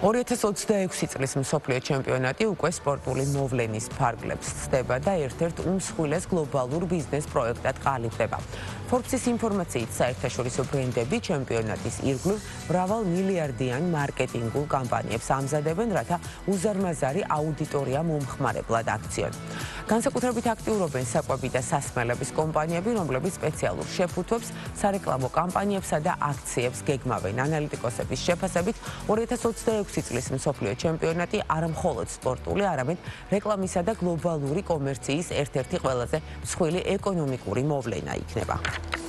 2026 წლის მსოფლიო ჩემპიონატი უკვე სპორტული მოვლენის ფარგლებს ხდება და ერთ-ერთ უმსხვილეს გლობალურ ბიზნეს პროექტად ყალიბდება. Forbes-ის ინფორმაციით, საერთაშორისო ბრენდები ჩემპიონატის ირგვლივ მრავალ მილიარდიან მარკეტინგულ კამპანიებს ამზადებენ, რათა უზარმაზარი აუდიტორია მომხმარებლად აქციონ. განსაკუთრებით აქტიურობენ საკვები და სასმელების კომპანიები, რომლებიც სპეციალურ შეფუთვებს, სარეკლამო კამპანიებსა და აქციებს გეგმავენ. ანალიტიკოსების შეფასებით 2026 წლის მსოფლიო ჩემპიონატი არა მხოლოდ სპორტული, არამედ რეკლამისა და გლობალური კომერციის ერთ-ერთი ყველაზე მსხვილი ეკონომიკური მოვლენა იქნება.